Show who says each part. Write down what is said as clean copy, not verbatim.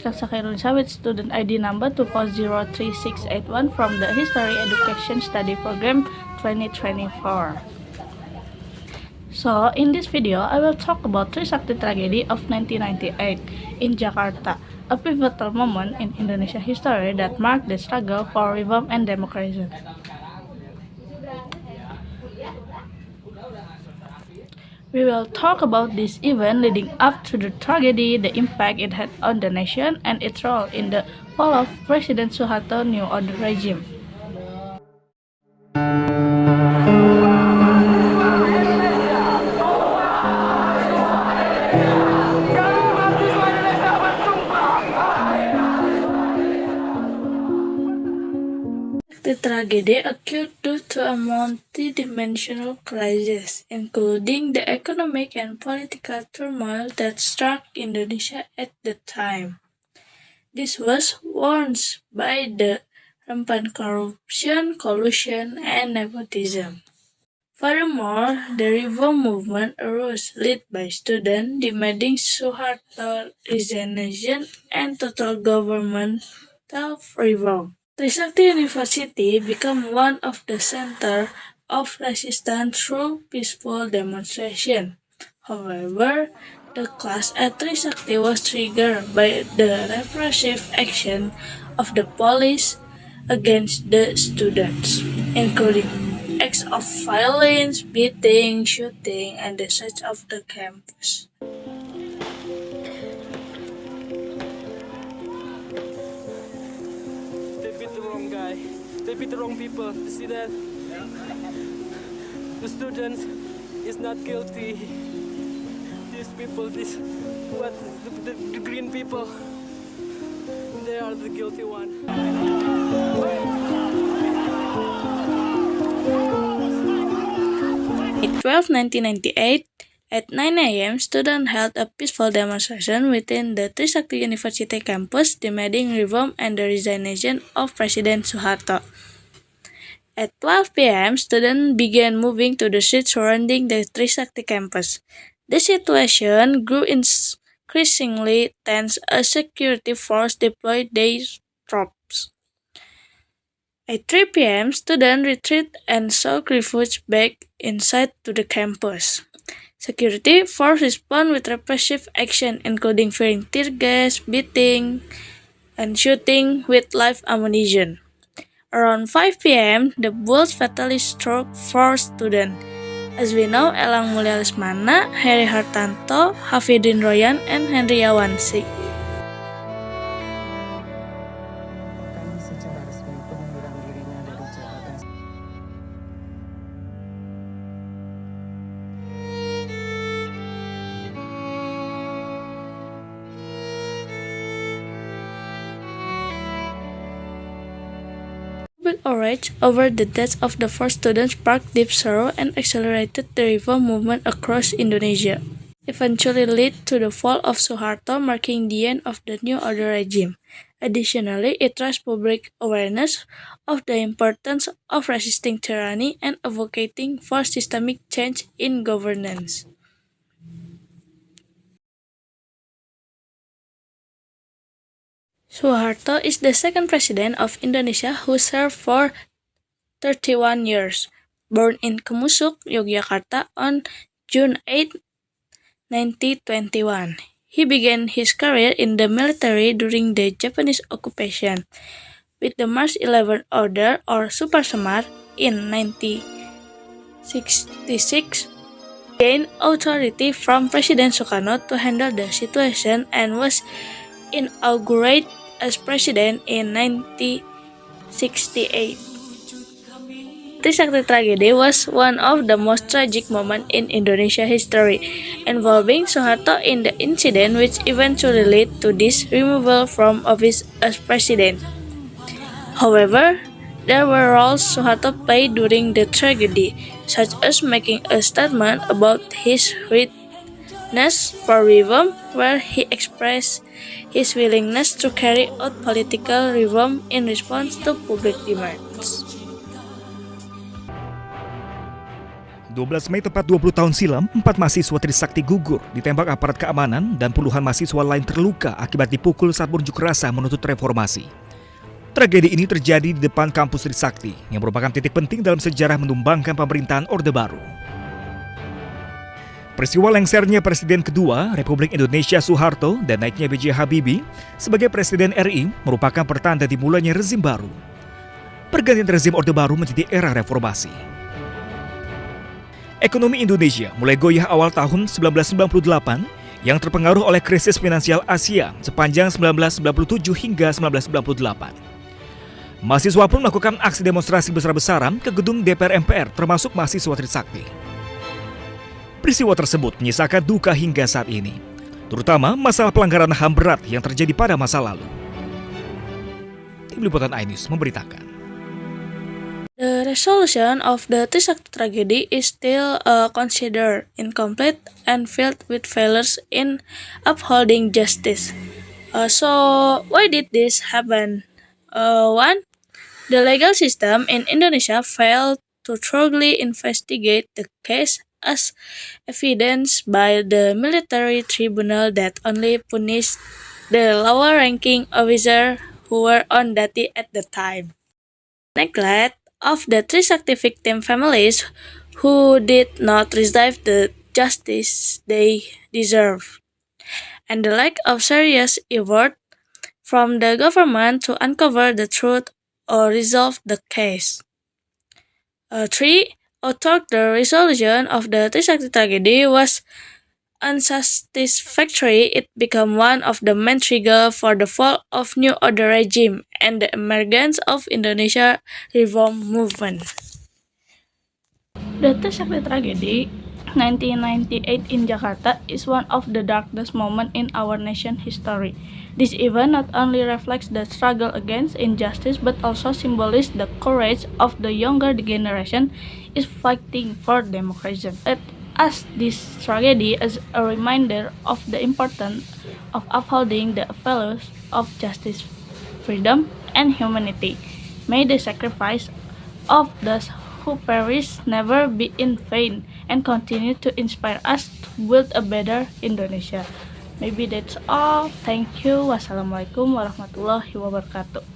Speaker 1: Kalsaka Indonesia with student ID number 2403681 from the History Education Study Program 2024. So, in this video, I will talk about Trisakti tragedy of 1998 in Jakarta, a pivotal moment in Indonesia history that marked the struggle for reform and democracy. We will talk about this event leading up to the tragedy, the impact it had on the nation, and its role in the fall of President Suharto's New Order regime. The tragedy occurred due to a multi-dimensional crisis, including the economic and political turmoil that struck Indonesia at the time. This was warned by the rampant corruption, collusion, and nepotism. Furthermore, the reform movement arose, led by students demanding Suharto's resignation and total governmental reform. Trisakti University became one of the centers of resistance through peaceful demonstration. However, the clash at Trisakti was triggered by the repressive action of the police against the students, including acts of violence, beating, shooting, and the search of the campus.
Speaker 2: They beat the wrong people. You see that? The students is not guilty. These people, the green people, they are the guilty one.
Speaker 1: In 1998, at 9 a.m., students held a peaceful demonstration within the Trisakti University campus demanding reform and the resignation of President Suharto. At 12 p.m., students began moving to the streets surrounding the Trisakti campus. The situation grew increasingly tense as security forces deployed their troops. At 3 p.m., students retreated and sought refuge back inside to the campus. Security forces responded with repressive action, including firing tear gas, beating, and shooting with live ammunition. Around 5 p.m., the bullets fatally struck 4 students. As we know, Elang Mulya Lesmana, Heri Hartanto, Hafidin Royan, and Hendriawan Sik. Public outrage over the deaths of the 4 students sparked deep sorrow and accelerated the reform movement across Indonesia. Eventually led to the fall of Suharto, marking the end of the New Order regime. Additionally, it raised public awareness of the importance of resisting tyranny and advocating for systemic change in governance. Suharto is the second president of Indonesia who served for 31 years. Born in Kemusuk, Yogyakarta on June 8, 1921. He began his career in the military during the Japanese occupation. With the March 11 Order or Super Semar in 1966, he gained authority from President Sukarno to handle the situation and was inaugurated as president in 1968. Trisakti tragedy was one of the most tragic moments in Indonesia history, involving Suharto in the incident which eventually led to his removal from office as president. However, there were roles Suharto played during the tragedy, such as making a statement about his readiness for reform, where he expressed his willingness to carry out political reform in response to public demands.
Speaker 3: 12 Mei tepat 20 tahun silam, 4 mahasiswa Trisakti gugur ditembak aparat keamanan dan puluhan mahasiswa lain terluka akibat dipukul saat berunjuk rasa menuntut reformasi. Tragedi ini terjadi di depan kampus Trisakti yang merupakan titik penting dalam sejarah menumbangkan pemerintahan Orde Baru. Peristiwa lengsernya Presiden kedua Republik Indonesia Soeharto dan naiknya B.J. Habibie sebagai Presiden RI merupakan pertanda dimulainya rezim baru. Pergantian rezim Orde Baru menjadi era reformasi. Ekonomi Indonesia mulai goyah awal tahun 1998 yang terpengaruh oleh krisis finansial Asia sepanjang 1997 hingga 1998. Mahasiswa pun melakukan aksi demonstrasi besar-besaran ke gedung DPR MPR termasuk mahasiswa Trisakti. Peristiwa tersebut menyisakan duka hingga saat ini, terutama masalah pelanggaran HAM berat yang terjadi pada masa lalu. Tim Liputan iNews memberitakan.
Speaker 1: The resolution of the Trisakti tragedy is still considered incomplete and filled with failures in upholding justice. So, why did this happen? One, the legal system in Indonesia failed to thoroughly investigate the case, as evidenced by the military tribunal that only punished the lower-ranking officers who were on duty at the time. Neglect of the Trisakti victim families who did not receive the justice they deserve, and the lack of serious effort from the government to uncover the truth or resolve the case. 3. Although the resolution of the Trisakti tragedy was unsatisfactory, it became one of the main triggers for the fall of New Order regime and the emergence of Indonesia reform movement. The Trisakti tragedy, 1998 in Jakarta, is one of the darkest moments in our nation's history. This event not only reflects the struggle against injustice but also symbolizes the courage of the younger generation is fighting for democracy. As this tragedy is a reminder of the importance of upholding the values of justice, freedom, and humanity. May the sacrifice of those who perish never be in vain and continue to inspire us to build a better Indonesia. Maybe that's all. Thank you. Wassalamualaikum warahmatullahi wabarakatuh.